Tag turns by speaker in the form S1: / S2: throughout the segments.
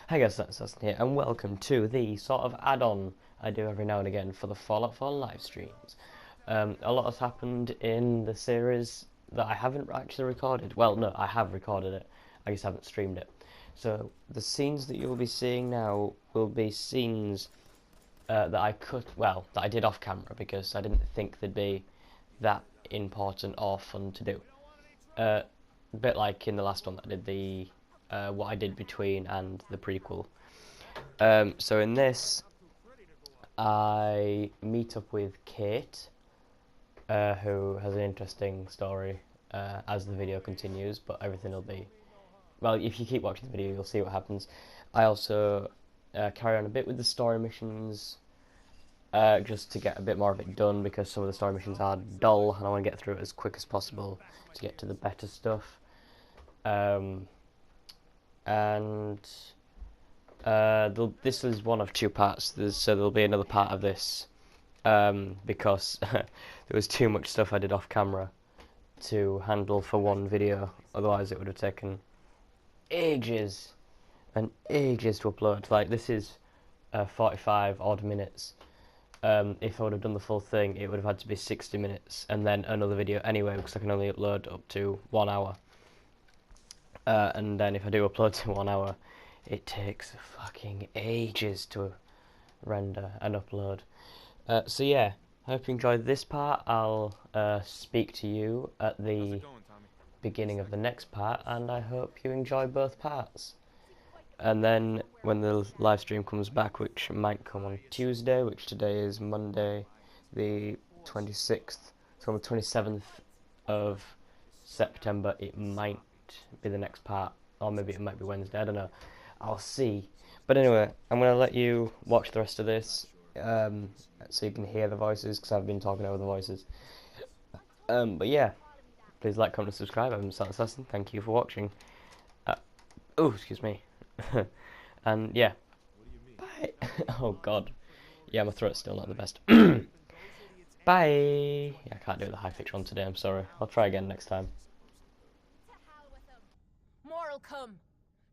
S1: Hi guys, that's Dustin here, and welcome to the sort of add-on I do every now and again for the Fallout 4 live streams. A lot has happened in the series that I haven't actually recorded. Well, no, I have recorded it, I just haven't streamed it. So the scenes that you'll be seeing now will be scenes that I did off camera because I didn't think they'd be that important or fun to do. A bit like in the last one that I did the what I did between and the prequel. So in this, I meet up with Kate, who has an interesting story as the video continues, but everything will be... Well, if you keep watching the video, you'll see what happens. I also carry on a bit with the story missions, just to get a bit more of it done, because some of the story missions are dull, and I want to get through it as quick as possible to get to the better stuff. And this is one of two parts, so there'll be another part of this, because there was too much stuff I did off camera to handle for one video, otherwise it would have taken ages and ages to upload. Like, this is 45 odd minutes. If I would have done the full thing, it would have had to be 60 minutes, and then another video anyway, because I can only upload up to 1 hour. And then if I do upload to 1 hour, it takes fucking ages to render and upload. So yeah, I hope you enjoyed this part. I'll speak to you at the beginning of the next part, and I hope you enjoy both parts. And then when the live stream comes back, which might come on Tuesday, which today is Monday the 26th, so on the 27th of September, it might be the next part, or maybe it might be Wednesday, I don't know, I'll see. But anyway, I'm going to let you watch the rest of this, so you can hear the voices, because I've been talking over the voices. But yeah, please like, comment, and subscribe. I'm Silent Assassin, thank you for watching. Oh, excuse me. And yeah, bye. Oh god, yeah, my throat's still not the best. Bye. Yeah, I can't do the high pitch one today, I'm sorry. I'll try again next time.
S2: More'll come.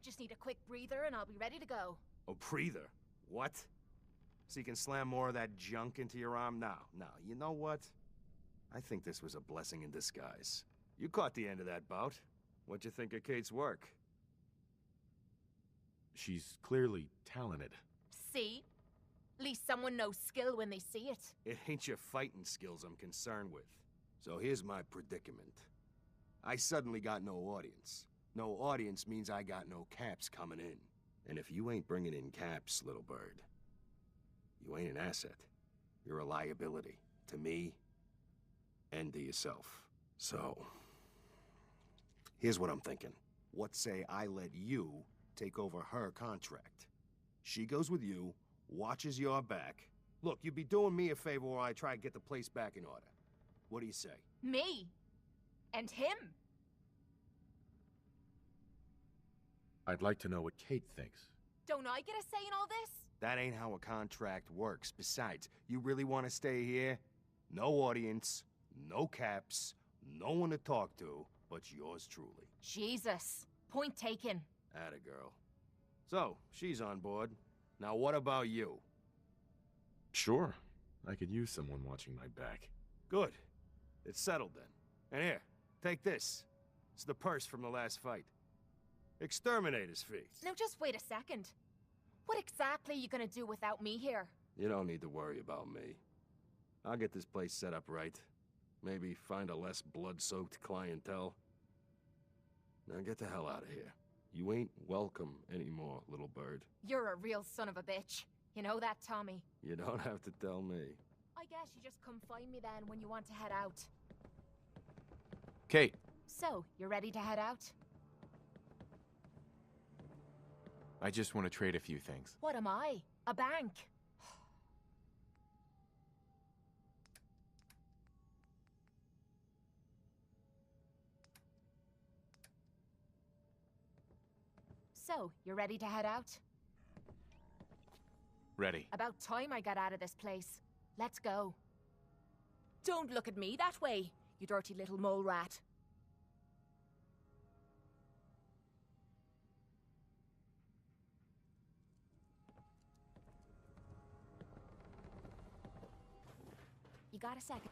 S2: Just need a quick breather and I'll be ready to go.
S3: A breather? What? So you can slam more of that junk into your arm? No, you know what? I think this was a blessing in disguise. You caught the end of that bout. What'd you think of Kate's work?
S4: She's clearly talented.
S2: See? At least someone knows skill when they see it.
S3: It ain't your fighting skills I'm concerned with. So here's my predicament. I suddenly got no audience. No audience means I got no caps coming in. And if you ain't bringing in caps, little bird, you ain't an asset. You're a liability to me and to yourself. So, here's what I'm thinking. What say I let you take over her contract? She goes with you, watches your back. Look, you'd be doing me a favor while I try to get the place back in order. What do you say?
S2: Me? And him?
S4: I'd like to know what Kate thinks.
S2: Don't I get a say in all this?
S3: That ain't how a contract works. Besides, you really want to stay here? No audience, no caps, no one to talk to, but yours truly.
S2: Jesus. Point taken.
S3: Atta girl. So, she's on board. Now what about you?
S4: Sure. I could use someone watching my back.
S3: Good. It's settled then. And here, take this. It's the purse from the last fight. Exterminator's fee.
S2: Now just wait a second. What exactly are you gonna do without me here?
S3: You don't need to worry about me. I'll get this place set up right. Maybe find a less blood-soaked clientele. Now get the hell out of here. You ain't welcome anymore, little bird.
S2: You're a real son of a bitch. You know that, Tommy?
S3: You don't have to tell me.
S2: I guess you just come find me then when you want to head out.
S4: Kate!
S2: So, you're ready to head out?
S4: I just want to trade a few things.
S2: What am I? A bank? So, you're ready to head out?
S4: Ready.
S2: About time I got out of this place. Let's go. Don't look at me that way, you dirty little mole rat. got a second?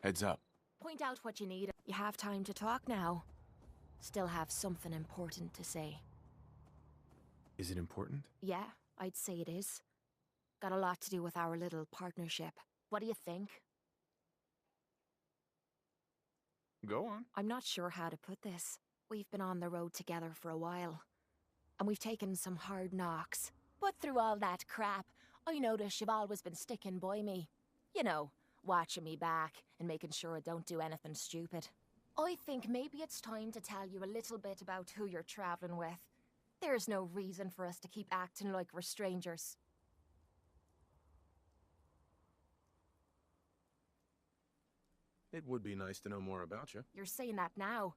S4: Heads up.
S2: Point out what you need. You have time to talk now. Still have something important to say.
S4: Is it important?
S2: Yeah, I'd say it is. Got a lot to do with our little partnership. What do you think?
S4: Go on.
S2: I'm not sure how to put this. We've been on the road together for a while. And we've taken some hard knocks. But through all that crap, I notice you've always been sticking by me. You know, watching me back and making sure I don't do anything stupid. I think maybe it's time to tell you a little bit about who you're traveling with. There's no reason for us to keep acting like we're strangers.
S4: It would be nice to know more about you.
S2: You're saying that now,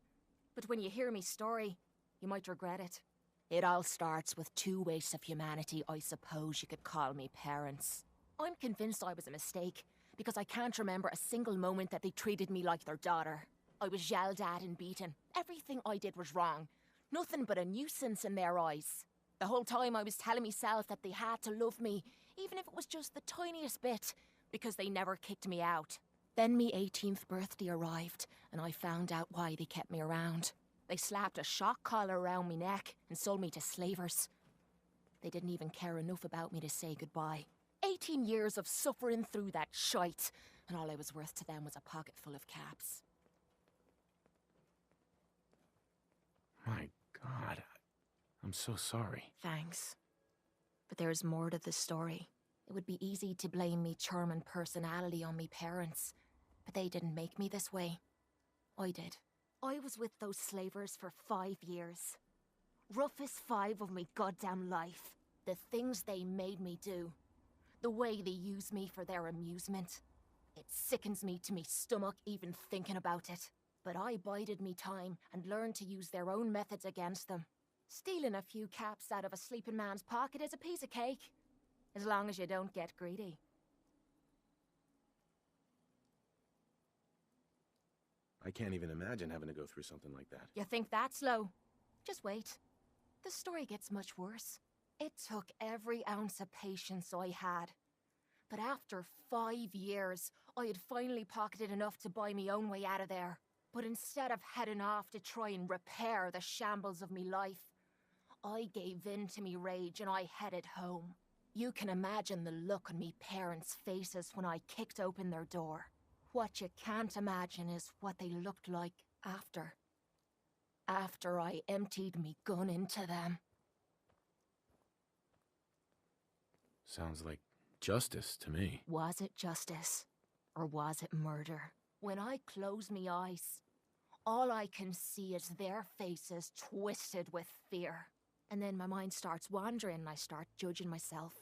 S2: but when you hear me story, you might regret it. It all starts with two wastes of humanity I suppose you could call me parents. I'm convinced I was a mistake, because I can't remember a single moment that they treated me like their daughter. I was yelled at and beaten. Everything I did was wrong. Nothing but a nuisance in their eyes. The whole time I was telling myself that they had to love me, even if it was just the tiniest bit, because they never kicked me out. Then me 18th birthday arrived, and I found out why they kept me around. They slapped a shock collar around me neck and sold me to slavers. They didn't even care enough about me to say goodbye. 18 years of suffering through that shite, and all I was worth to them was a pocket full of caps.
S4: My God. I'm so sorry.
S2: Thanks. But there's more to the story. It would be easy to blame me charming personality on me parents, but they didn't make me this way. I did. I was with those slavers for 5 years. Roughest 5 of me goddamn life. The things they made me do. The way they used me for their amusement. It sickens me to me stomach even thinking about it. But I bided me time and learned to use their own methods against them. Stealing a few caps out of a sleeping man's pocket is a piece of cake. As long as you don't get greedy.
S4: I can't even imagine having to go through something like that.
S2: You think that's low? Just wait. The story gets much worse. It took every ounce of patience I had. But after 5 years, I had finally pocketed enough to buy me own way out of there. But instead of heading off to try and repair the shambles of me life, I gave in to me rage and I headed home. You can imagine the look on me parents' faces when I kicked open their door. What you can't imagine is what they looked like after. After I emptied me gun into them.
S4: Sounds like justice to me.
S2: Was it justice? Or was it murder? When I close me eyes, all I can see is their faces twisted with fear. And then my mind starts wandering and I start judging myself.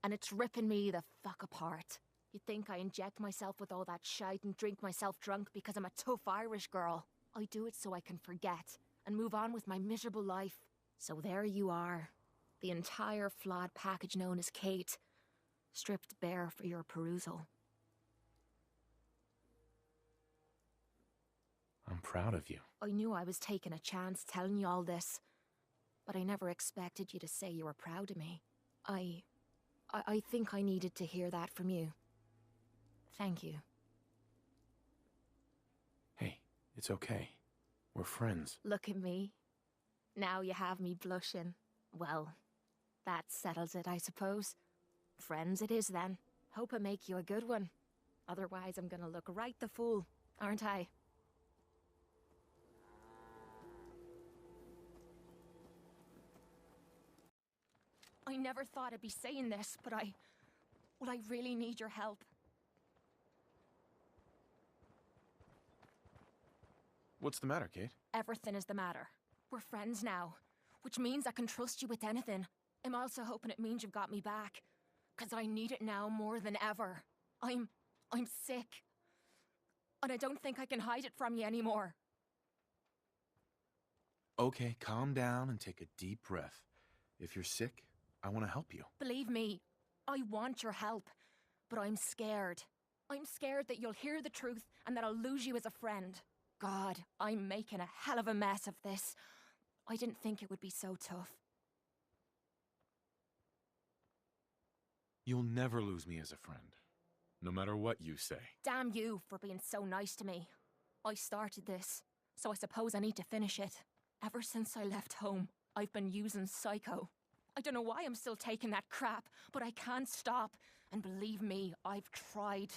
S2: And it's ripping me the fuck apart. You think I inject myself with all that shite and drink myself drunk because I'm a tough Irish girl. I do it so I can forget and move on with my miserable life. So there you are. The entire flawed package known as Kate. Stripped bare for your perusal.
S4: I'm proud of you.
S2: I knew I was taking a chance telling you all this. But I never expected you to say you were proud of me. I think I needed to hear that from you. Thank you.
S4: Hey, it's okay. We're friends.
S2: Look at me. Now you have me blushing. Well, that settles it, I suppose. Friends it is then. Hope I make you a good one. Otherwise I'm gonna look right the fool, aren't I? I never thought I'd be saying this, but I really need your help.
S4: What's the matter, Kate?
S2: Everything is the matter. We're friends now, which means I can trust you with anything. I'm also hoping it means you've got me back, 'cause I need it now more than ever. I'm sick. And I don't think I can hide it from you anymore.
S4: Okay, calm down and take a deep breath. If you're sick, I want to help you.
S2: Believe me, I want your help, but I'm scared. I'm scared that you'll hear the truth and that I'll lose you as a friend. God, I'm making a hell of a mess of this. I didn't think it would be so tough.
S4: You'll never lose me as a friend, no matter what you say.
S2: Damn you for being so nice to me. I started this, so I suppose I need to finish it. Ever since I left home, I've been using Psycho. I don't know why I'm still taking that crap, but I can't stop. And believe me, I've tried.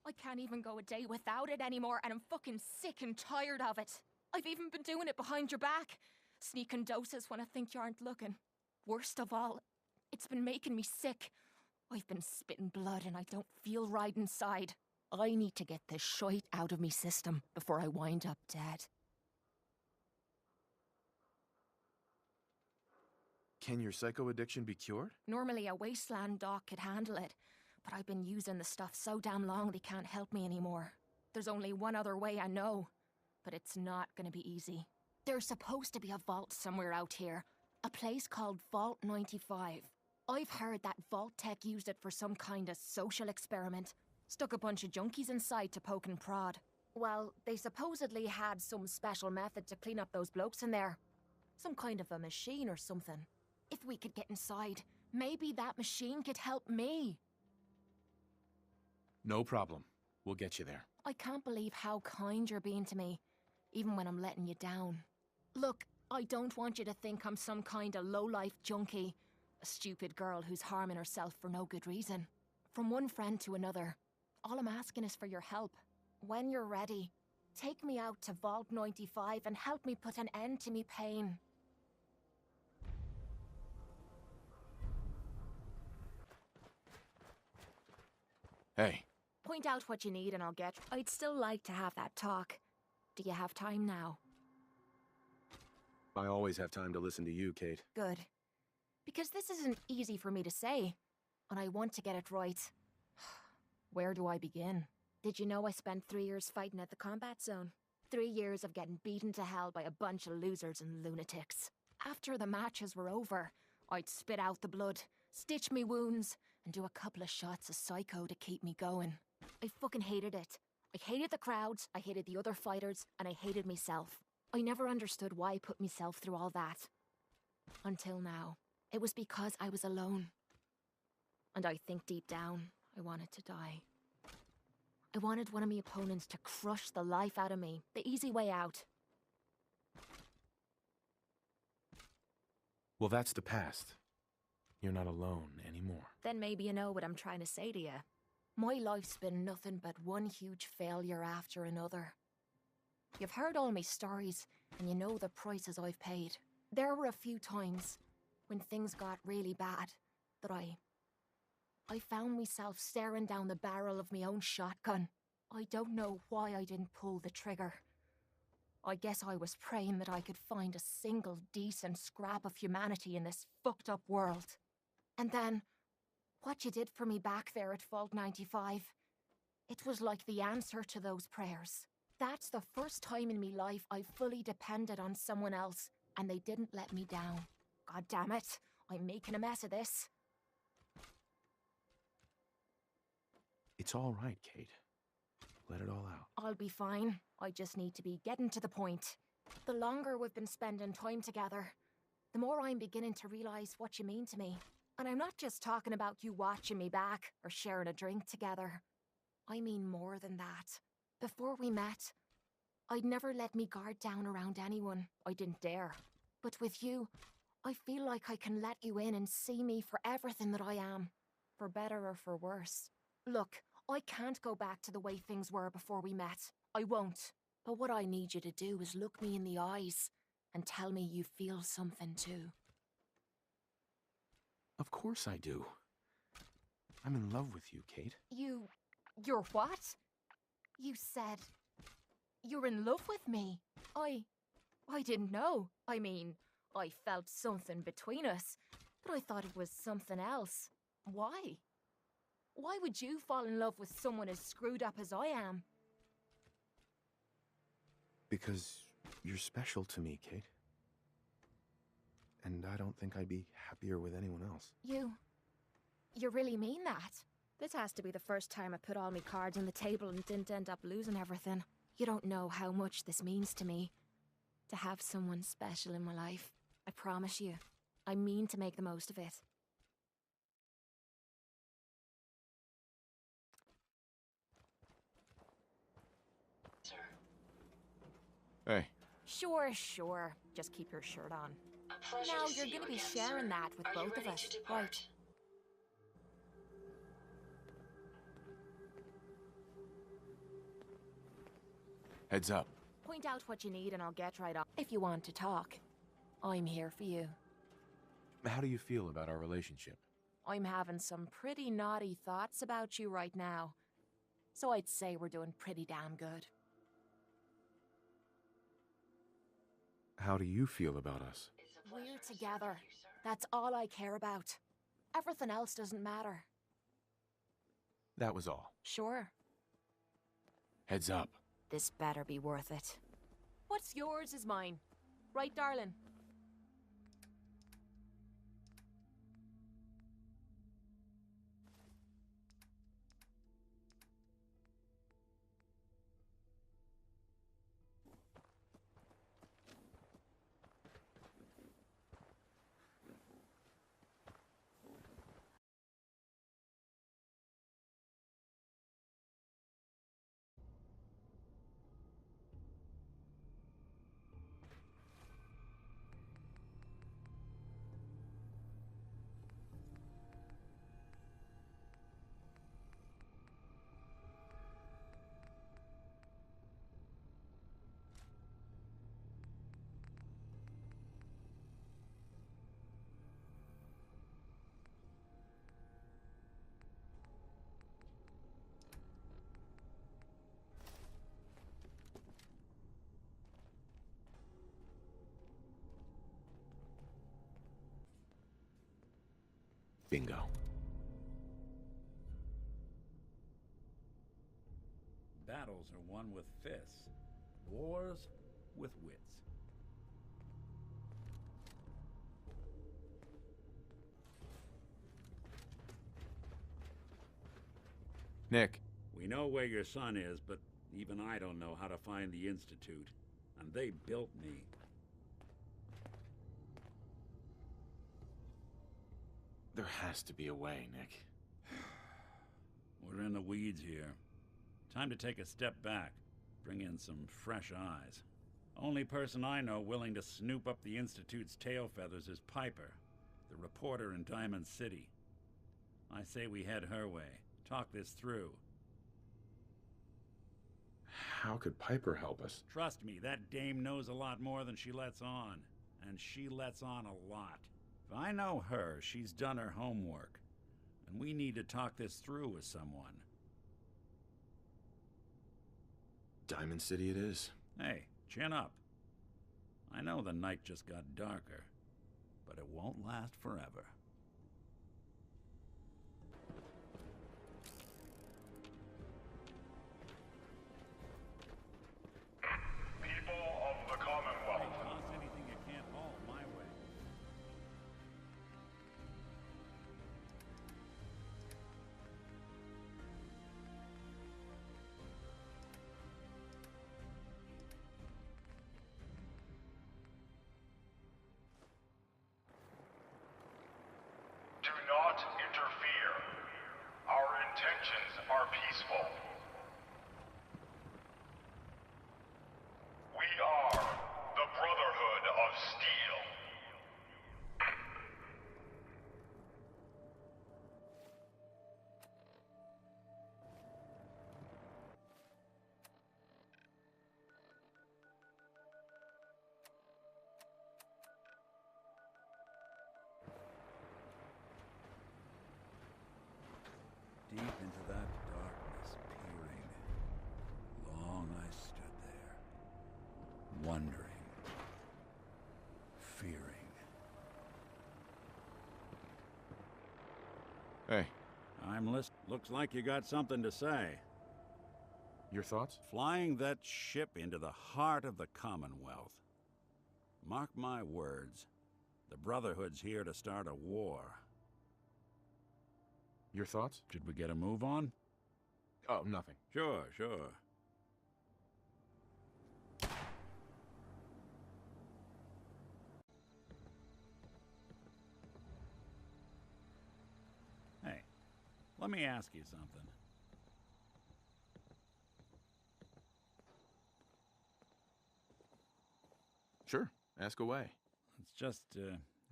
S2: I can't even go a day without it anymore, and I'm fucking sick and tired of it. I've even been doing it behind your back, sneaking doses when I think you aren't looking. Worst of all, it's been making me sick. I've been spitting blood and I don't feel right inside. I need to get this shite out of me system before I wind up dead.
S4: Can your psycho addiction be cured?
S2: Normally a wasteland doc could handle it, but I've been using the stuff so damn long they can't help me anymore. There's only one other way I know, but it's not gonna be easy. There's supposed to be a vault somewhere out here, a place called Vault 95. I've heard that Vault Tech used it for some kind of social experiment. Stuck a bunch of junkies inside to poke and prod. Well, they supposedly had some special method to clean up those blokes in there. Some kind of a machine or something. If we could get inside, maybe that machine could help me.
S4: No problem. We'll get you there.
S2: I can't believe how kind you're being to me, even when I'm letting you down. Look, I don't want you to think I'm some kind of low-life junkie. A stupid girl who's harming herself for no good reason. From one friend to another. All I'm asking is for your help. When you're ready, take me out to Vault 95 and help me put an end to me pain.
S4: Hey.
S2: Point out what you need and I'll get. I'd still like to have that talk. Do you have time now?
S4: I always have time to listen to you, Kate.
S2: Good. Because this isn't easy for me to say, and I want to get it right. Where do I begin? Did you know I spent 3 years fighting at the combat zone? 3 years of getting beaten to hell by a bunch of losers and lunatics. After the matches were over, I'd spit out the blood, stitch me wounds, and do a couple of shots of Psycho to keep me going. I fucking hated it. I hated the crowds, I hated the other fighters, and I hated myself. I never understood why I put myself through all that. Until now. It was because I was alone. And I think deep down, I wanted to die. I wanted one of my opponents to crush the life out of me, the easy way out.
S4: Well, that's the past. You're not alone anymore.
S2: Then maybe you know what I'm trying to say to you. My life's been nothing but one huge failure after another. You've heard all my stories, and you know the prices I've paid. There were a few times, when things got really bad, that I found myself staring down the barrel of my own shotgun. I don't know why I didn't pull the trigger. I guess I was praying that I could find a single decent scrap of humanity in this fucked up world. And then, what you did for me back there at Vault 95, it was like the answer to those prayers. That's the first time in me life I've fully depended on someone else, and they didn't let me down. God damn it, I'm making a mess of this.
S4: It's all right, Kate. Let it all out.
S2: I'll be fine. I just need to be getting to the point. The longer we've been spending time together, the more I'm beginning to realize what you mean to me. And I'm not just talking about you watching me back or sharing a drink together. I mean more than that. Before we met, I'd never let me guard down around anyone. I didn't dare. But with you, I feel like I can let you in and see me for everything that I am. For better or for worse. Look, I can't go back to the way things were before we met. I won't. But what I need you to do is look me in the eyes and tell me you feel something too.
S4: Of course I do. I'm in love with you, Kate.
S2: You're what? You said you're in love with me. I didn't know. I mean, I felt something between us, but I thought it was something else. Why? Why would you fall in love with someone as screwed up as I am?
S4: Because you're special to me, Kate. And I don't think I'd be happier with anyone else.
S2: You really mean that? This has to be the first time I put all my cards on the table and didn't end up losing everything. You don't know how much this means to me. To have someone special in my life. I promise you. I mean to make the most of it.
S4: Hey,
S2: Sure, sure. Just keep your shirt on. Now you're gonna be sharing that with both of us, right?
S4: heads up.
S2: Point out what you need and I'll get right on. If you want to talk, I'm here for you.
S4: How do you feel about our relationship?
S2: I'm having some pretty naughty thoughts about you right now. So I'd say we're doing pretty damn good.
S4: How do you feel about us?
S2: We're together. That's all I care about. Everything else doesn't matter.
S4: That was all.
S2: Sure.
S4: Heads up.
S2: This better be worth it. What's yours is mine. Right, darling?
S4: Bingo.
S5: Battles are won with fists, wars with wits.
S4: Nick,
S5: We know where your son is, but even I don't know how to find the Institute. And they built me.
S4: there has to be a way, Nick.
S5: We're in the weeds here. Time to take a step back, bring in some fresh eyes. Only person I know willing to snoop up the Institute's tail feathers is Piper, the reporter in Diamond City. I say we head her way, talk this through.
S4: How could Piper help us?
S5: Trust me, that dame knows a lot more than she lets on. And she lets on a lot. If I know her, she's done her homework. And we need to talk this through with someone.
S4: Diamond City it is.
S5: Hey, chin up. I know the night just got darker, but it won't last forever.
S6: People of the Commonwealth,
S5: Toss anything you can't haul my way.
S6: do not interfere. Our intentions are peaceful. We are the Brotherhood of Steel.
S5: Deep into that darkness, peering. Long I stood there, wondering, fearing.
S4: Hey,
S5: I'm listening. Looks like you got something to say.
S4: your thoughts?
S5: Flying that ship into the heart of the Commonwealth. Mark my words, the Brotherhood's here to start a war.
S4: Your thoughts?
S5: Should we get a move on?
S4: Oh, nothing.
S5: Sure, sure. Hey, let me ask you something.
S4: Sure, ask away.
S5: It's just,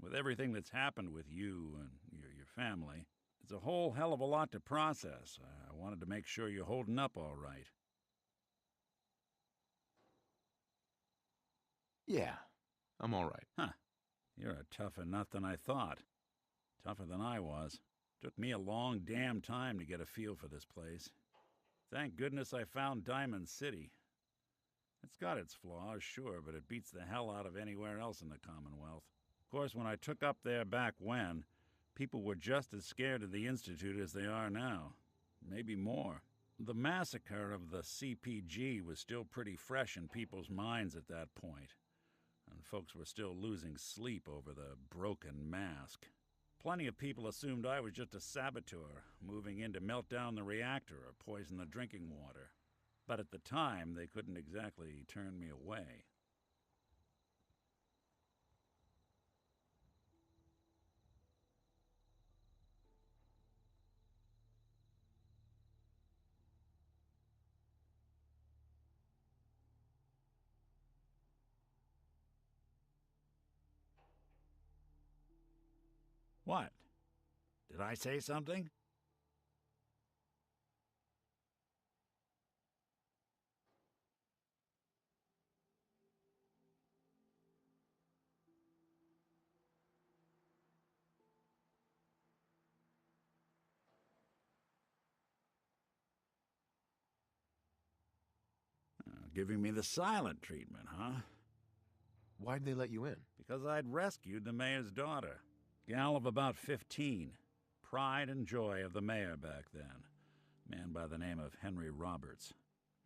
S5: with everything that's happened with you and your family, it's a whole hell of a lot to process. I wanted to make sure you're holding up all right.
S4: Yeah, I'm all right.
S5: Huh. You're a tougher nut than I thought. Tougher than I was. Took me a long damn time to get a feel for this place. Thank goodness I found Diamond City. It's got its flaws, sure, but it beats the hell out of anywhere else in the Commonwealth. Of course, when I took up there back when, people were just as scared of the Institute as they are now. Maybe more. The massacre of the CPG was still pretty fresh in people's minds at that point, and folks were still losing sleep over the broken mask. Plenty of people assumed I was just a saboteur, moving in to melt down the reactor or poison the drinking water. But at the time, they couldn't exactly turn me away. What? Did I say something? Giving me the silent treatment, huh?
S4: Why'd they let you in?
S5: Because I'd rescued the mayor's daughter. Gal of about 15. Pride and joy of the mayor back then. Man by the name of Henry Roberts.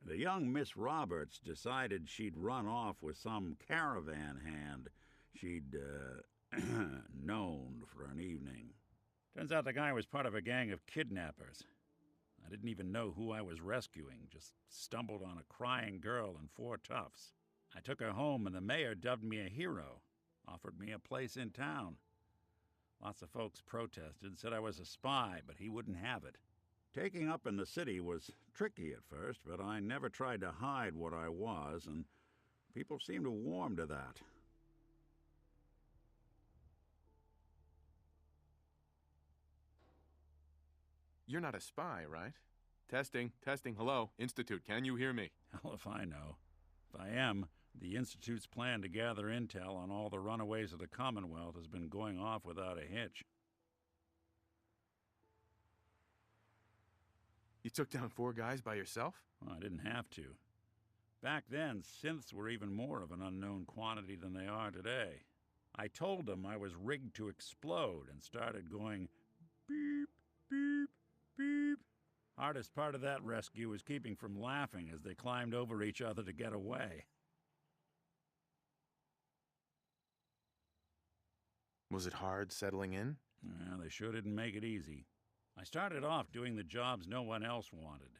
S5: The young Miss Roberts decided she'd run off with some caravan hand she'd, known for an evening. Turns out the guy was part of a gang of kidnappers. I didn't even know who I was rescuing, just stumbled on a crying girl and 4 toughs. I took her home and the mayor dubbed me a hero, offered me a place in town. Lots of folks protested, said I was a spy, but he wouldn't have it. Taking up in the city was tricky at first, but I never tried to hide what I was, and people seemed to warm to that.
S4: You're not a spy, right? Testing, testing, hello, Institute, can you hear me?
S5: Hell if I know. If I am, the Institute's plan to gather intel on all the runaways of the Commonwealth has been going off without a hitch.
S4: You took down 4 guys by yourself?
S5: Well, I didn't have to. Back then, synths were even more of an unknown quantity than they are today. I told them I was rigged to explode and started going beep, beep, beep. Hardest part of that rescue was keeping from laughing as they climbed over each other to get away.
S4: Was it hard settling in?
S5: Well, they sure didn't make it easy. I started off doing the jobs no one else wanted.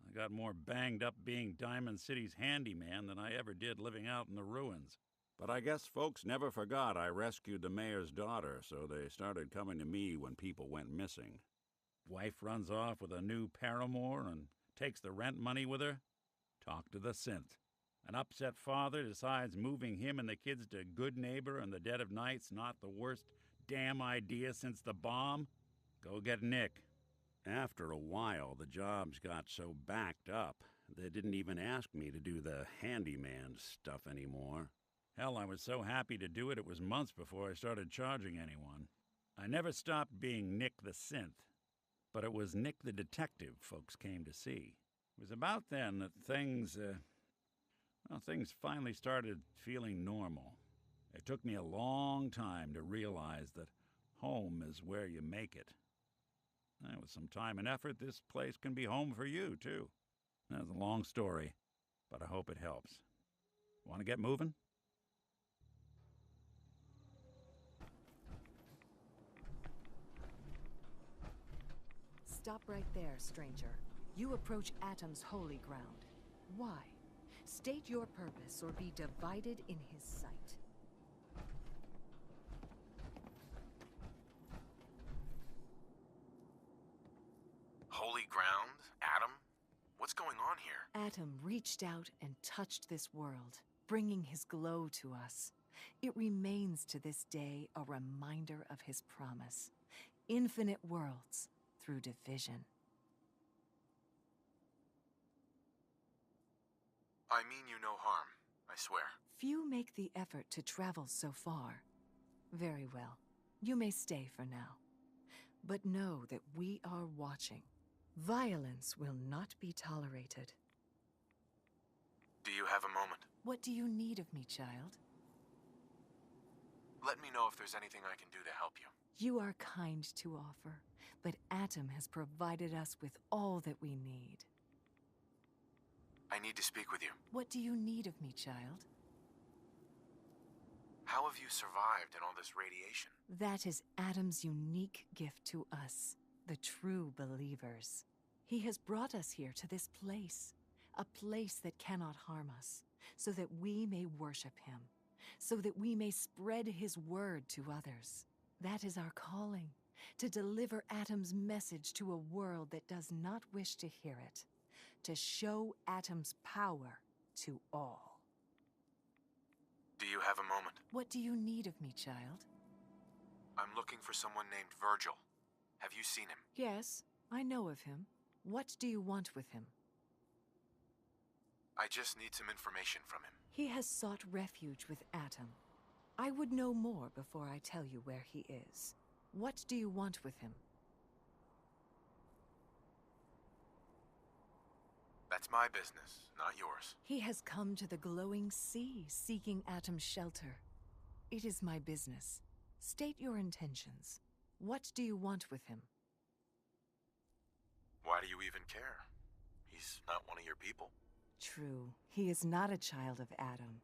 S5: I got more banged up being Diamond City's handyman than I ever did living out in the ruins. But I guess folks never forgot I rescued the mayor's daughter, so they started coming to me when people went missing. Wife runs off with a new paramour and takes the rent money with her. Talk to the synth. An upset father decides moving him and the kids to Good Neighbor in the dead of night's not the worst damn idea since the bomb. Go get Nick. After a while, the jobs got so backed up, they didn't even ask me to do the handyman stuff anymore. Hell, I was so happy to do it, it was months before I started charging anyone. I never stopped being Nick the Synth, but it was Nick the Detective folks came to see. It was about then that things finally started feeling normal. It took me a long time to realize that home is where you make it. With some time and effort, this place can be home for you, too. That's a long story, but I hope it helps. Want to get moving?
S7: Stop right there, stranger. You approach Atom's holy ground. Why? State your purpose or be divided in his sight.
S4: Holy ground? Adam? What's going on here?
S7: Atom reached out and touched this world. bringing his glow to us. It remains to this day a reminder of his promise. Infinite worlds through division.
S8: I mean you no harm, I swear.
S7: Few make the effort to travel so far. Very well. You may stay for now. But know that we are watching. Violence will not be tolerated.
S8: Do you have a moment?
S7: What do you need of me, child?
S8: Let me know if there's anything I can do to help you.
S7: You are kind to offer, but Atom has provided us with all that we need.
S8: I need to speak with you.
S7: What do you need of me, child?
S8: How have you survived in all this radiation?
S7: That is Atom's unique gift to us, the true believers. He has brought us here to this place, a place that cannot harm us, so that we may worship him, so that we may spread his word to others. That is our calling, to deliver Atom's message to a world that does not wish to hear it, to show Atom's power to all.
S8: Do you have a moment?
S7: What do you need of me, child?
S8: I'm looking for someone named Virgil. Have you seen him?
S7: Yes, I know of him. What do you want with him?
S8: I just need some information from him.
S7: He has sought refuge with Atom. I would know more before I tell you where he is. What do you want with him?
S8: That's my business, not yours.
S7: He has come to the glowing sea, seeking Atom's shelter. It is my business. State your intentions. What do you want with him?
S8: Why do you even care? He's not one of your people.
S7: True, he is not a child of Atom,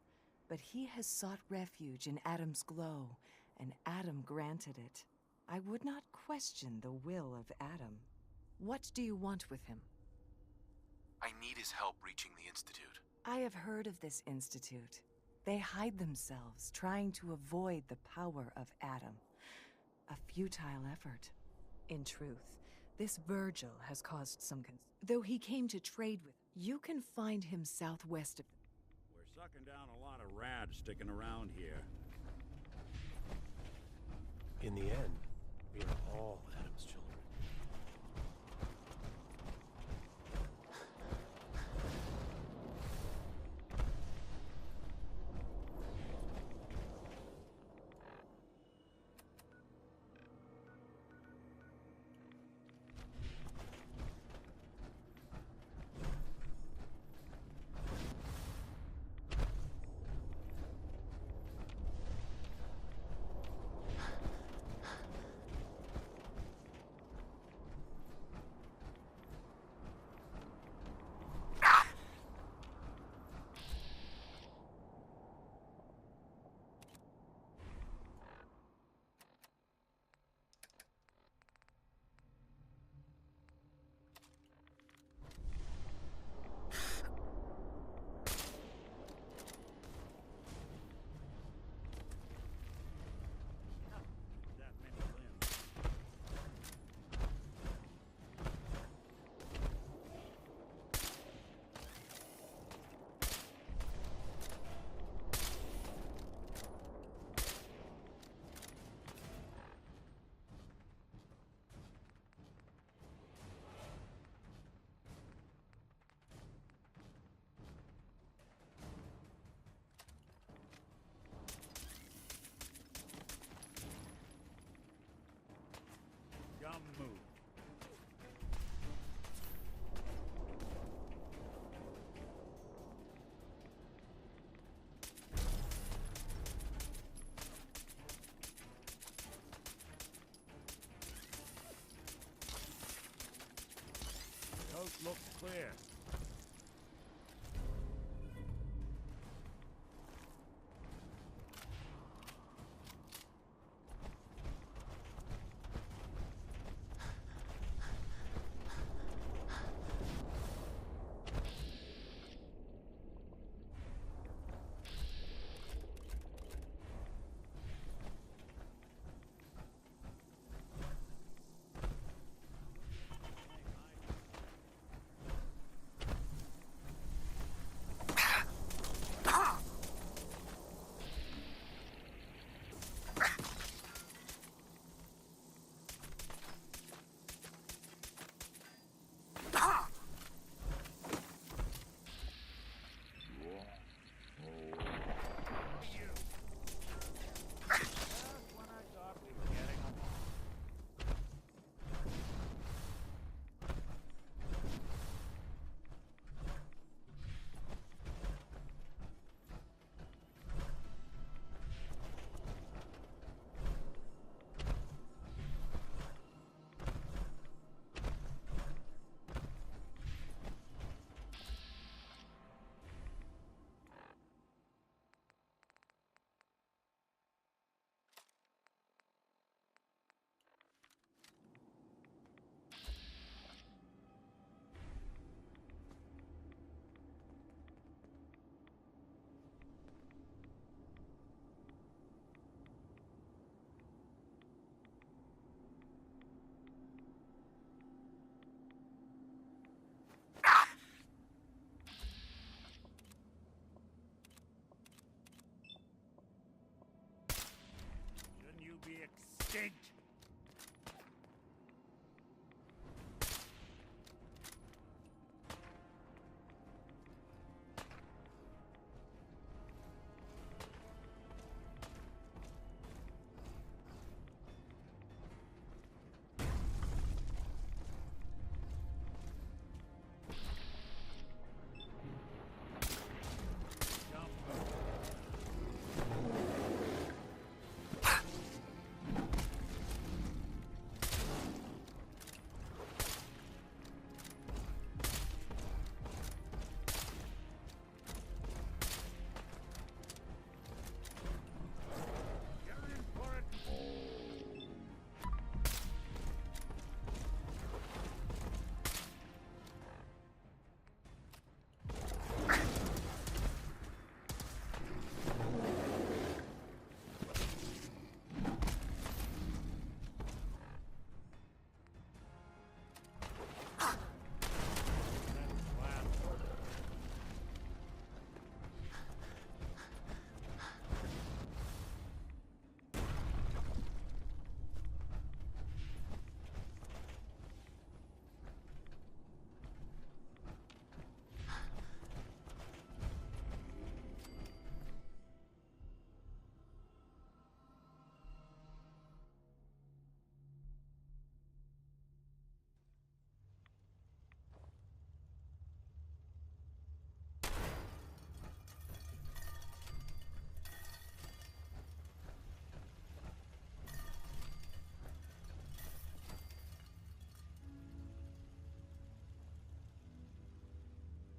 S7: but he has sought refuge in Atom's glow, and Atom granted it. I would not question the will of Atom. What do you want with him?
S8: I need his help reaching the Institute.
S7: I have heard of this institute. They hide themselves, trying to avoid the power of Atom. A futile effort. In truth, this Virgil has caused some though he came to trade with. You can find him southwest of.
S5: We're sucking down a lot of rads sticking around here.
S9: In the end, we are all Adam's children.
S5: instinct.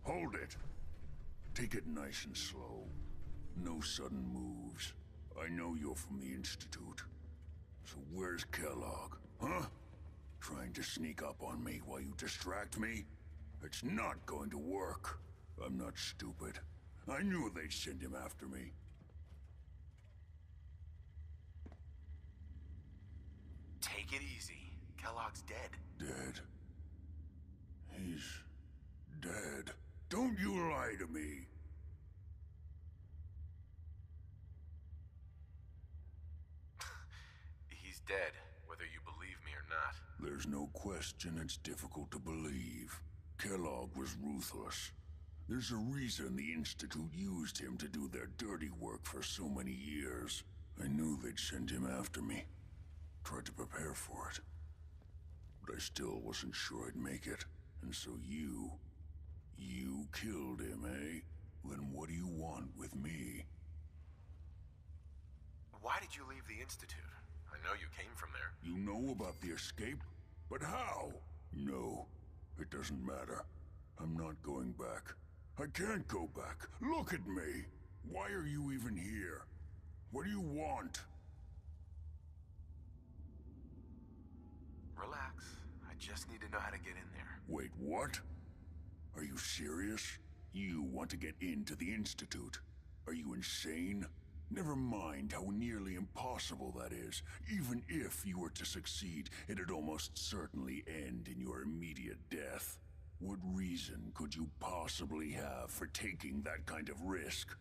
S10: Hold it. Take it nice and slow. No sudden moves. I know you're from the Institute. So where's Kellogg, huh? Trying to sneak up on me while you distract me? It's not going to work. I'm not stupid. I knew they'd send him after me.
S8: Take it easy. Kellogg's dead.
S10: Dead? He's dead. Don't you lie to me.
S8: He's dead, whether you believe me or not.
S10: There's no question it's difficult to believe. Kellogg was ruthless. There's a reason the Institute used him to do their dirty work for so many years. I knew they'd send him after me. Tried to prepare for it. But I still wasn't sure I'd make it. And so you killed him, eh? Then what do you want with me?
S8: Why did you leave the Institute? I know you came from there.
S10: You know about the escape? But how? No, it doesn't matter. I'm not going back. I can't go back. Look at me! Why are you even here? What do you want?
S8: Relax. I just need to know how to get in there.
S10: Wait, what? Are you serious? You want to get into the Institute? Are you insane? Never mind how nearly impossible that is. Even if you were to succeed, it'd almost certainly end in your immediate death. What reason could you possibly have for taking that kind of risk?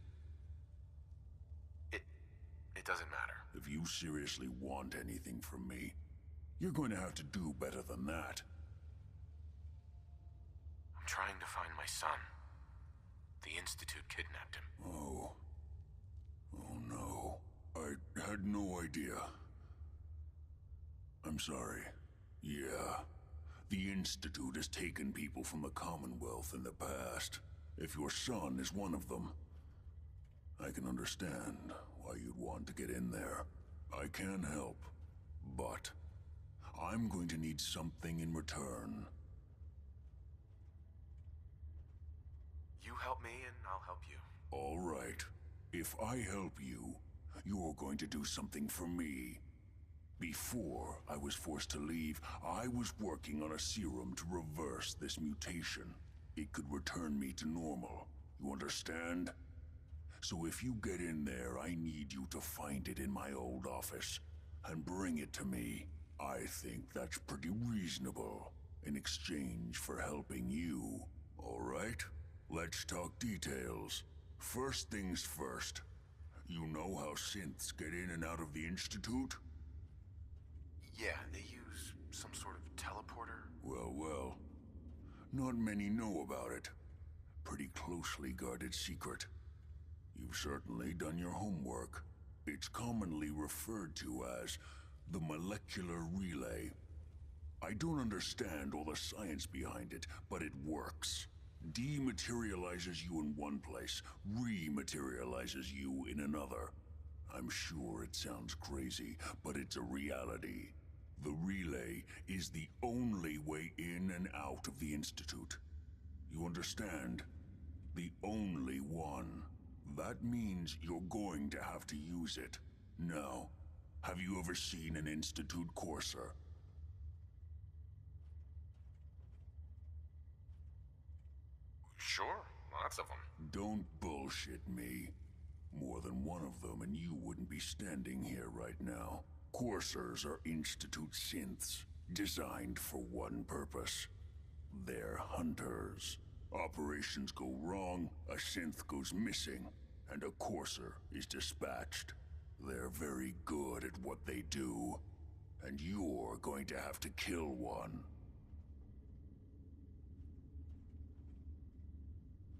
S8: It doesn't matter.
S10: If you seriously want anything from me, you're going to have to do better than that.
S8: I'm trying to find my son. The Institute kidnapped him.
S10: Oh. Oh no. I had no idea. I'm sorry. Yeah. The Institute has taken people from the Commonwealth in the past. If your son is one of them, I can understand why you'd want to get in there. I can help, but I'm going to need something in return.
S8: You help me and I'll help you.
S10: All right. If I help you, you're going to do something for me. Before I was forced to leave, I was working on a serum to reverse this mutation. It could return me to normal. You understand? So if you get in there, I need you to find it in my old office and bring it to me. I think that's pretty reasonable in exchange for helping you. All right? Let's talk details. First things first. You know how synths get in and out of the Institute?
S8: Yeah, they use some sort of teleporter.
S10: Well, well. Not many know about it. Pretty closely guarded secret. You've certainly done your homework. It's commonly referred to as the molecular relay. I don't understand all the science behind it, but it works. Dematerializes you in one place, rematerializes you in another. I'm sure it sounds crazy, but it's a reality. The relay is the only way in and out of the Institute. You understand? The only one. That means you're going to have to use it. Now, have you ever seen an Institute courser?
S8: Sure, lots of them.
S10: Don't bullshit me. More than one of them and you wouldn't be standing here right now. Coursers are Institute synths, designed for one purpose. They're hunters. Operations go wrong, a synth goes missing, and a courser is dispatched. They're very good at what they do, and you're going to have to kill one.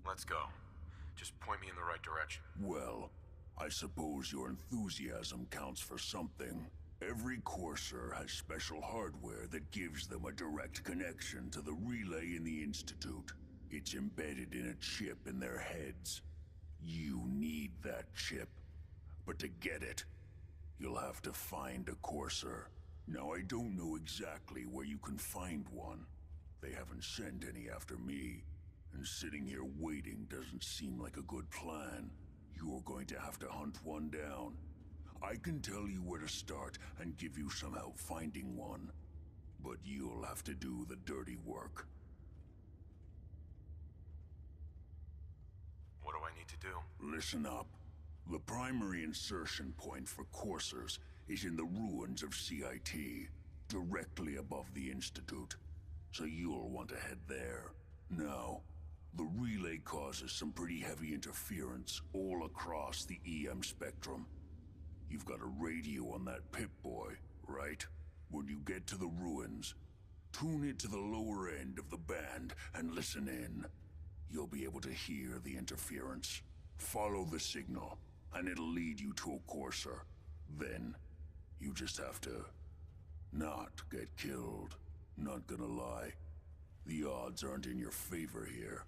S8: Let's go. Just point me in the right direction.
S10: Well, I suppose your enthusiasm counts for something. Every courser has special hardware that gives them a direct connection to the relay in the Institute. It's embedded in a chip in their heads. You need that chip. But to get it, you'll have to find a courser. Now, I don't know exactly where you can find one. They haven't sent any after me. And sitting here waiting doesn't seem like a good plan. You're going to have to hunt one down. I can tell you where to start and give you some help finding one. But you'll have to do the dirty work.
S8: What do I need to do?
S10: Listen up. The primary insertion point for coursers is in the ruins of CIT, directly above the Institute. So you'll want to head there. Now, the relay causes some pretty heavy interference all across the EM spectrum. You've got a radio on that Pip-Boy, right? When you get to the ruins, tune it to the lower end of the band and listen in. You'll be able to hear the interference. Follow the signal, and it'll lead you to a courser. Then, you just have to not get killed. Not gonna lie, the odds aren't in your favor here.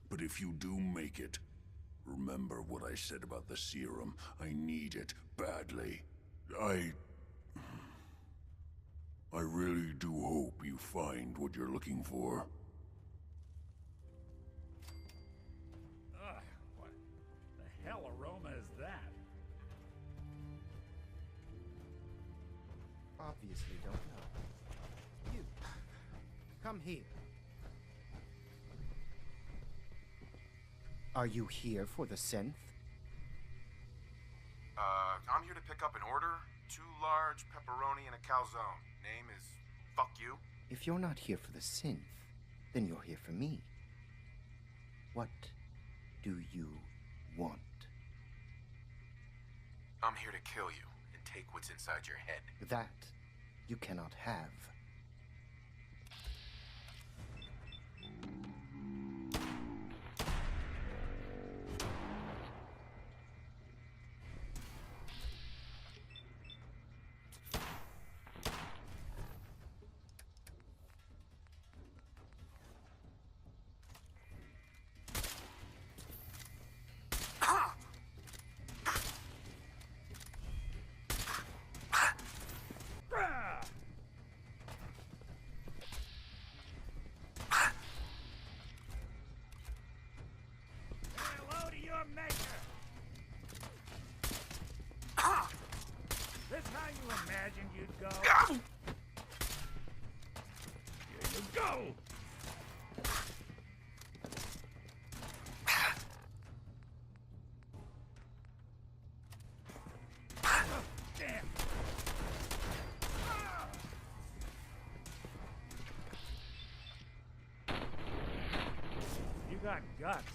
S10: But if you do make it, remember what I said about the serum. I need it badly. I really do hope you find what you're looking for.
S5: Ugh, what the hell aroma is that?
S11: Obviously don't know. You, come here. Are you here for the synth?
S8: I'm here to pick up an order. 2 large pepperoni and a calzone. Name is Fuck You.
S11: If you're not here for the synth, then you're here for me. What do you want?
S8: I'm here to kill you and take what's inside your head.
S11: That you cannot have.
S5: Hello to your maker! This how you imagined you'd go? Here you go! Damn! You got guts.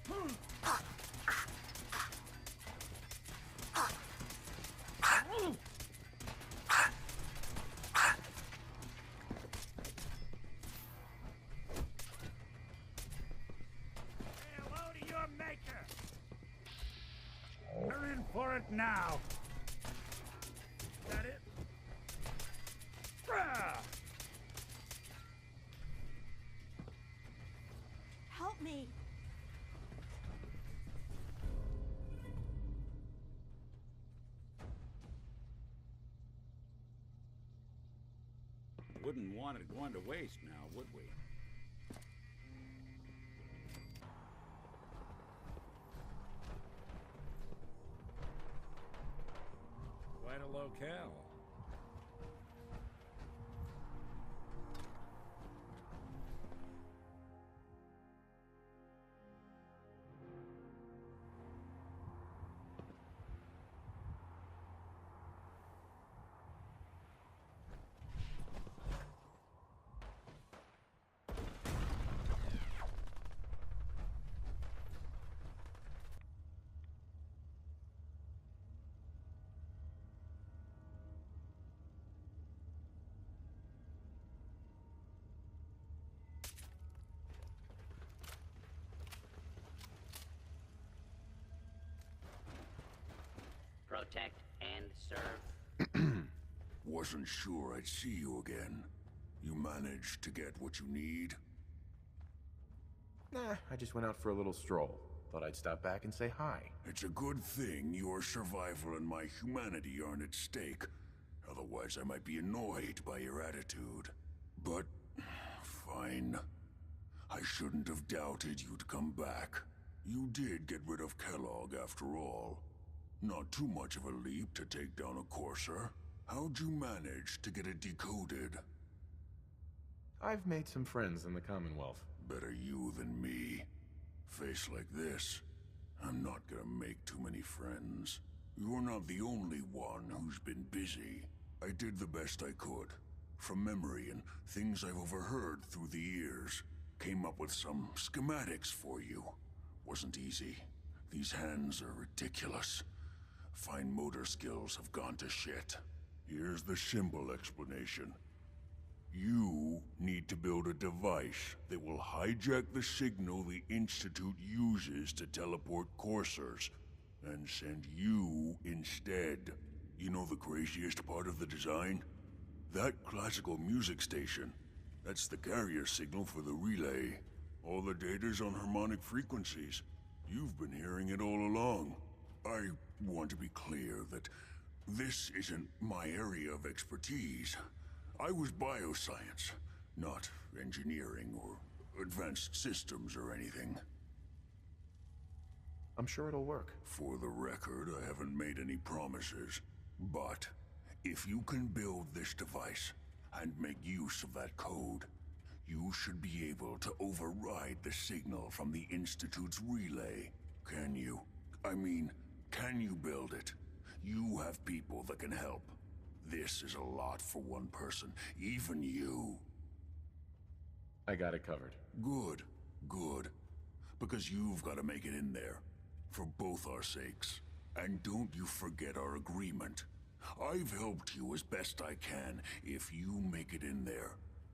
S5: Well. Hello to your maker! We're in for it now! Is that it? Brah!
S12: Help me!
S5: Wouldn't want it going to waste now, would we? Quite a locale.
S13: Protect and serve.
S10: Wasn't sure I'd see you again. You managed to get what you need?
S8: Nah, I just went out for a little stroll. Thought I'd stop back and say hi.
S10: It's a good thing your survival and my humanity aren't at stake. Otherwise, I might be annoyed by your attitude. But, fine. I shouldn't have doubted you'd come back. You did get rid of Kellogg after all. Not too much of a leap to take down a courser. How'd you manage to get it decoded?
S8: I've made some friends in the Commonwealth.
S10: Better you than me. Face like this, I'm not gonna make too many friends. You're not the only one who's been busy. I did the best I could. From memory and things I've overheard through the years. Came up with some schematics for you. Wasn't easy. These hands are ridiculous. Fine motor skills have gone to shit. Here's the symbol explanation. You need to build a device that will hijack the signal the Institute uses to teleport coursers, and send you instead. You know the craziest part of the design? That classical music station. That's the carrier signal for the relay. All the data's on harmonic frequencies. You've been hearing it all along. I want to be clear that this isn't my area of expertise. I was bioscience, not engineering or advanced systems or anything.
S8: I'm sure it'll work.
S10: For the record, I haven't made any promises. But if you can build this device and make use of that code, you should be able to override the signal from the Institute's relay. Can you? I mean, can you build it? You have people that can help. This is a lot for one person, even you.
S8: I got it covered.
S10: Good, good. Because you've got to make it in there. For both our sakes. And don't you forget our agreement. I've helped you as best I can. If you make it in there,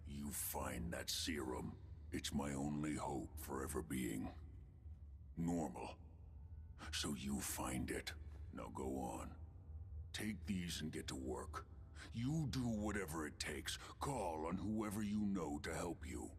S10: you find that serum. It's my only hope for ever being normal. So you find it. Now go on. Take these and get to work. You do whatever it takes. Call on whoever you know to help you.